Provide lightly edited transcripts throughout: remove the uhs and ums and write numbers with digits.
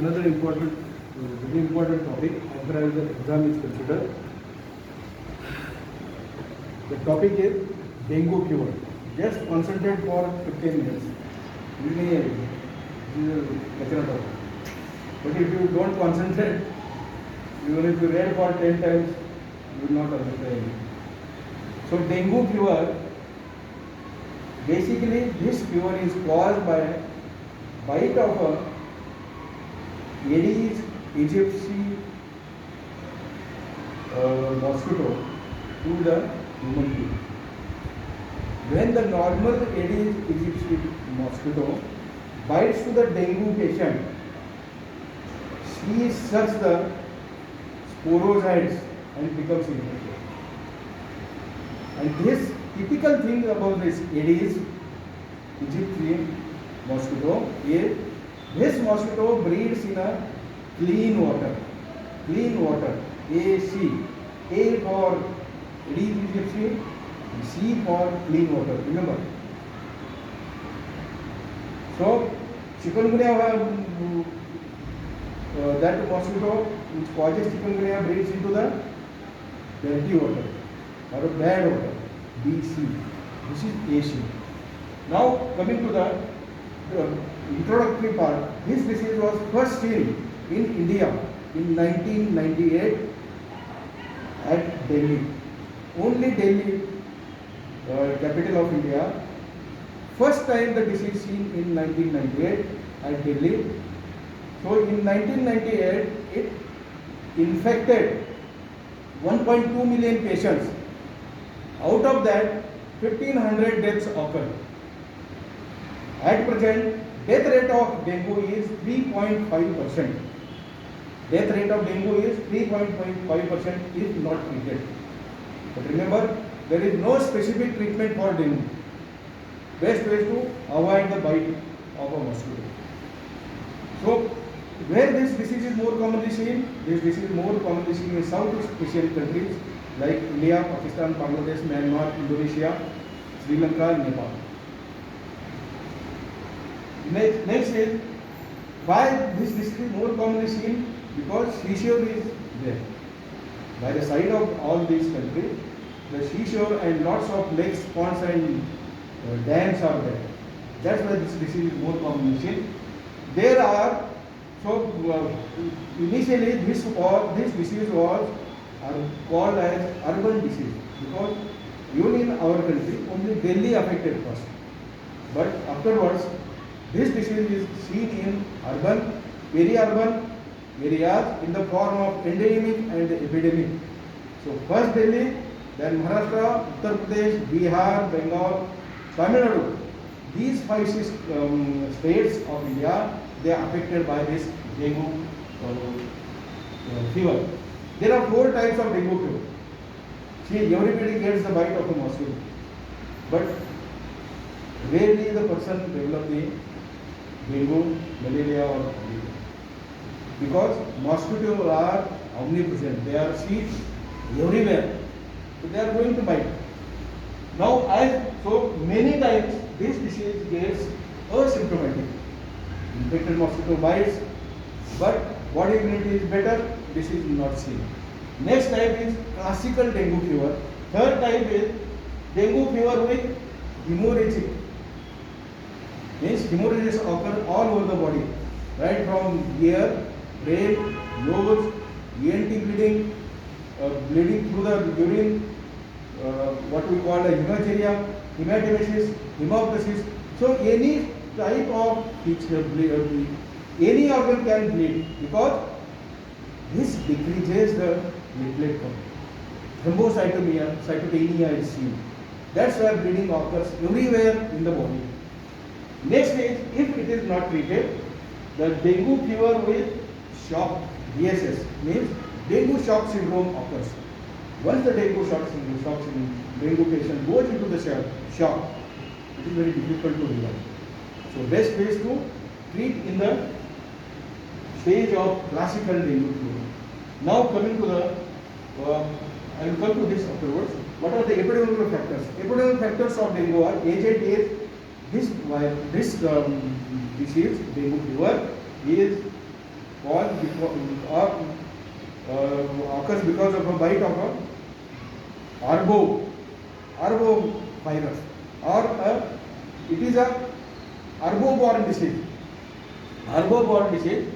another important, very important topic as far as the exam is considered. The topic is dengue fever. Just concentrate for 15 minutes. This is lecture topic. But if you don't concentrate, even if you read for 10 times, you will not understand. So dengue fever, basically this fever is caused by bite of a Aedes aegypti mosquito to the human being. When the normal Aedes aegypti mosquito bites to the dengue patient, she sucks the sporozoites and becomes infected. And this typical thing about this Aedes aegypti mosquito is this mosquito breeds in a clean water, AC. A for Aedes aegypti, C for clean water. Remember. So chikungunya, that mosquito which causes chikungunya breeds into the dirty water or bad water, BC. This is AC. Now coming to the introductory part, this disease was first seen in India in 1998 at Delhi. Only Delhi, capital of India. First time the disease seen in 1998 at Delhi. So in 1998 it infected 1.2 million patients. Out of that, 1500 deaths occurred. At present, death rate of dengue is 3.5%. Death rate of dengue is 3.5% if not treated. But remember, there is no specific treatment for dengue. Best way to avoid the bite of a mosquito. So, where this disease is more commonly seen? This disease is more commonly seen in Southeast Asian countries like India, Pakistan, Bangladesh, Myanmar, Indonesia, Sri Lanka, Nepal. Next is why this disease is more commonly seen? Because seashore is there. By the side of all these countries, the seashore and lots of lakes, ponds and dams are there. That's why this disease is more commonly seen. There are, initially this disease was called as urban disease because even in our country only Delhi affected first. But afterwards, this disease is seen in urban, peri-urban areas in the form of endemic and epidemic. So first Delhi, then Maharashtra, Uttar Pradesh, Bihar, Bengal, Tamil Nadu. These 5-6 states of India, they are affected by this dengue fever. There are 4 types of dengue fever. See, everybody gets the bite of a mosquito, but rarely the person develops the dengue, malaria or malaria. Because mosquitoes are omnipresent, they are seen everywhere, so they are going to bite. Now, so many times this disease gets asymptomatic. Infected mosquito bites, but body immunity is better, this is not seen. Next type is classical dengue fever. Third type is dengue fever with hemorrhagic. Means hemorrhages occur all over the body, right from ear, brain, nose, ENT bleeding, bleeding through the urine, what we call a hematuria, hematomesis, hemoptysis. So any type of any organ can bleed because this decreases the platelet count. Thrombocytopenia is seen. That's why bleeding occurs everywhere in the body. Next is, if it is not treated, the dengue fever with shock, DSS, means dengue shock syndrome occurs. Once the dengue dengue patient goes into the shock, it is very difficult to revive. So best ways to treat in the stage of classical dengue fever. Now coming to the, I will come to this afterwards. What are the epidemiological factors? Epidemiological factors of dengue are agent is this disease, dengue fever, is caused occurs because of a bite of a arbovirus, or it is a arboborne disease. Arboborne disease,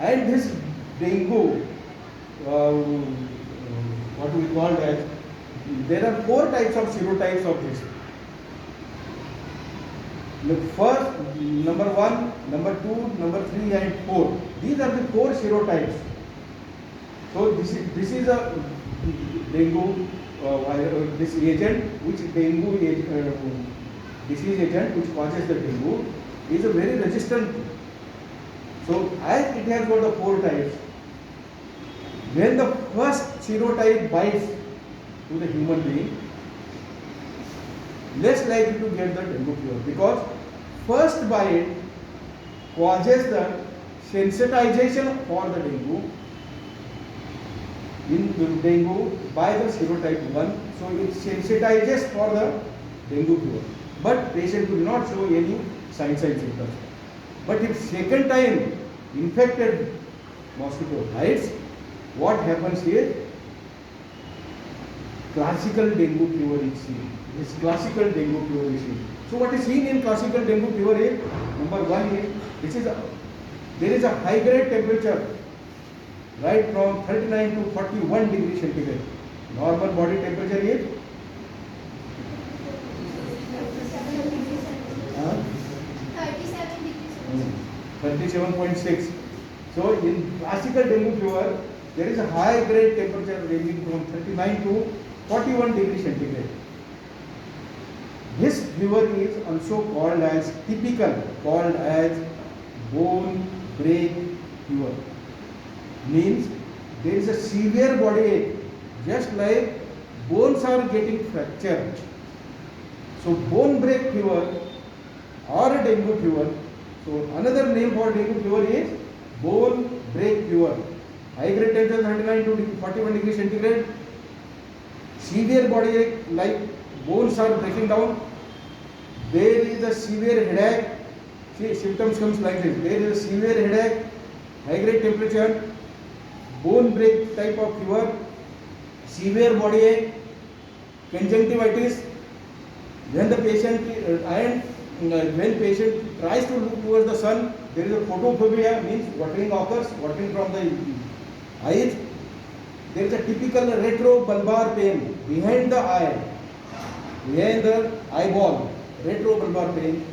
and this dengue, what we call as, there are 4 types of serotypes of this. The first, number 1, number 2, number 3 and 4. These are the 4 serotypes. So this is a dengue this agent, which dengue disease agent which causes the dengue, is a very resistant. So as it has got the 4 types, when the first serotype bites to the human being, less likely to get the dengue fever, because first bite causes the sensitization for the dengue by the serotype 1. So it sensitizes for the dengue fever, but patient will not show any signs and symptoms. But if second time infected mosquito bites, what happens is classical dengue fever is seen. This classical dengue fever is seen. So what is seen in classical dengue fever is, number 1 is, there is a high grade temperature, right from 39 to 41 degrees centigrade. Normal body temperature is 37.6. So in classical dengue fever, there is a high grade temperature ranging from 39 to 41 degrees centigrade. This fever is also called as bone break fever. Means there is a severe body ache, just like bones are getting fractured. So bone break fever or a dengue fever. So another name for dengue fever is bone break fever. High grade temperature 39 to 41 degrees centigrade. Severe body ache, like bones are breaking down. There is a severe headache. See, symptoms comes like this. There is a severe headache, high grade temperature, bone break type of fever, severe body ache, conjunctivitis. When the patient when patient tries to look towards the sun, there is a photophobia, means watering occurs, watering from the eyes. There is a typical retrobulbar pain behind the eye, behind the eyeball. Retrobulbar pain.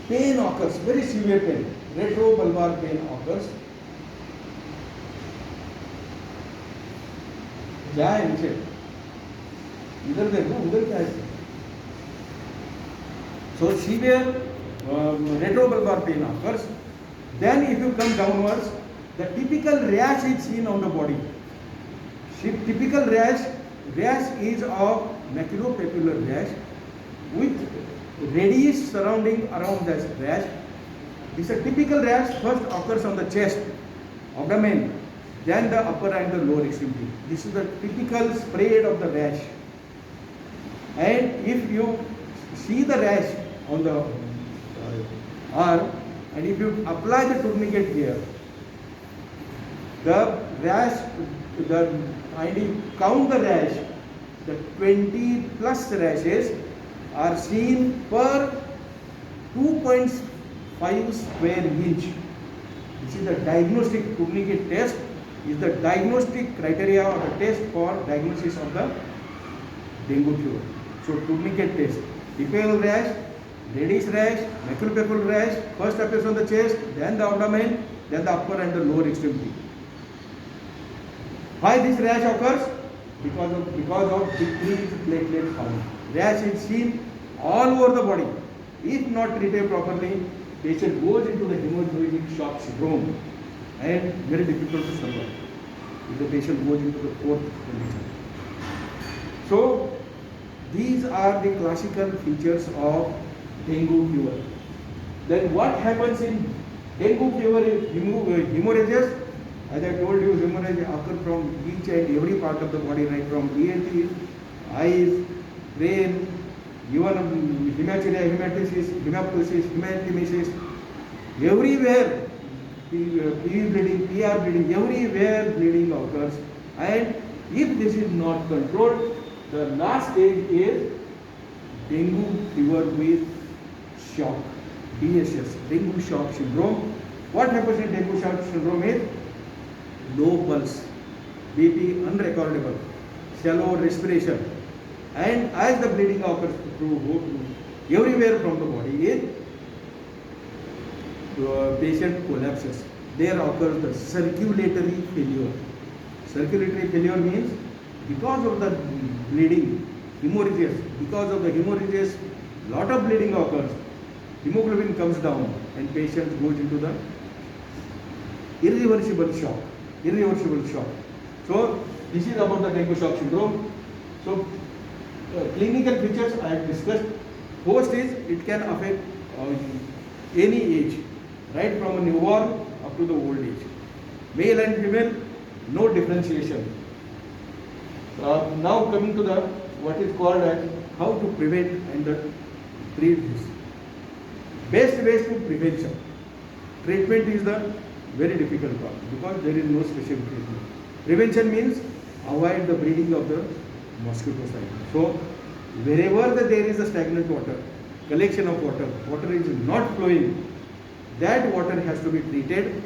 Pain occurs, very severe pain. Retrobulbar pain occurs. क्या है नीचे? इधर देखो, उधर क्या है? So severe retrobulbar pain occurs. Then if you come downwards, the typical rash is seen on the body. Typical rash is of maculopapular rash with reddish surrounding around the rash. This is a typical rash. First occurs on the chest, abdomen, then the upper and the lower extremity. This is the typical spread of the rash. And if you see the rash on the arm, and if you apply the tourniquet here, the rash, and you count the rash, the 20 plus rashes are seen per 2.5 square inch. This is the diagnostic tourniquet test, is the diagnostic criteria or the test for diagnosis of the dengue fever. So tourniquet test, typical rash, reddish rash, maculopapular rash, first appears on the chest, then the abdomen, then the upper and the lower extremity. Why this rash occurs? Because of decreased platelet count. Rash is seen all over the body. If not treated properly, patient goes into the hemorrhagic shock syndrome and very difficult to survive if the patient goes into the 4th condition. So these are the classical features of dengue fever. Then what happens in dengue fever is hemorrhages. As I told you, hemorrhage occurs from each and every part of the body, right from ENT, eyes, brain, even hematuria, hematosis, hemoptysis, hematemesis, everywhere PV bleeding, PR bleeding, everywhere bleeding occurs. And if this is not controlled, the last stage is dengue fever with shock, DSS, dengue shock syndrome. What happens in dengue shock syndrome is low pulse, BP unrecordable, shallow respiration, and as the bleeding occurs through everywhere from the body, is patient collapses. There occurs the circulatory failure. Circulatory failure means because of the bleeding, hemorrhages, because of the hemorrhages, lot of bleeding occurs, hemoglobin comes down and patient goes into the irreversible shock. Irreversible shock. So this is about the dengue shock syndrome. So clinical features I have discussed. First is it can affect any age, right from a newborn up to the old age. Male and female, no differentiation. Now coming to the what is called as how to prevent and treat this. Best ways to prevention. Treatment is the very difficult part because there is no specific treatment. Prevention means avoid the breeding of the mosquito cycle. So wherever there is a stagnant water, collection of water, water is not flowing, that water has to be treated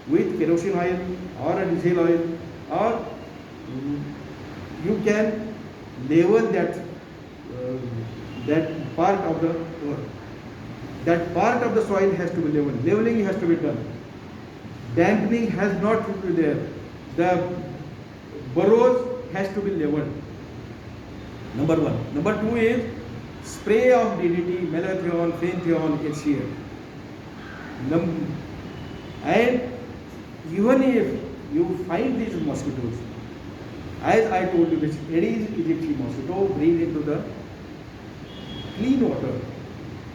with kerosene oil or a diesel oil, or you can level that part of the earth. That part of the soil has to be leveled. Leveling has to be done. Dampening has not to be there. The burrows has to be leveled. Number one. Number two is spray of DDT, malathion, fenthion, HCl. And even if you find these mosquitoes, as I told you, this Aedes aegypti mosquito breed into the clean water.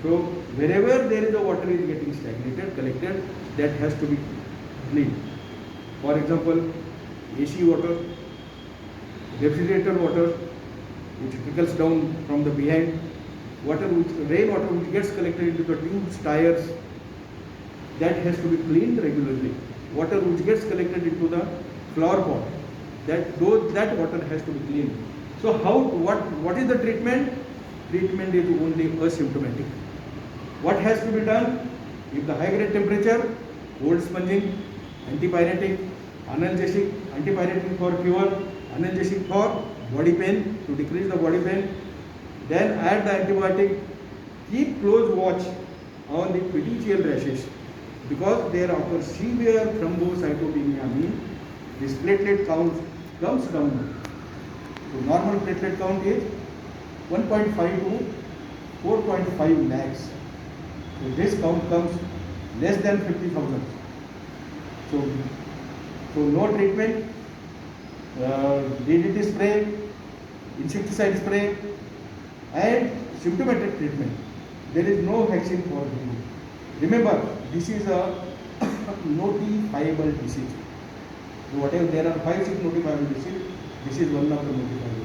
So wherever there is a water is getting stagnated, collected, that has to be cleaned. For example, AC water, refrigerator water, which trickles down from the behind, rain water which gets collected into the tubes, tires, that has to be cleaned regularly. Water which gets collected into the flower pot, that water has to be cleaned. So what is the treatment? Treatment is only asymptomatic. What has to be done? If the high grade temperature, cold sponging, antipyretic, analgesic, antipyretic for fever, analgesic for body pain, to decrease the body pain. Then add the antibiotic. Keep close watch on the petechial rashes because there occurs severe thrombocytopenia, means this platelet count comes down. So normal platelet count is 1.5 to 4.5 lakhs. So this count comes less than 50,000. So no treatment, DDT spray, insecticide spray, and symptomatic treatment. There is no vaccine for dengue. Remember, this is a notifiable disease. So whatever there are 5-6 notifiable diseases, this is one of the notifiable.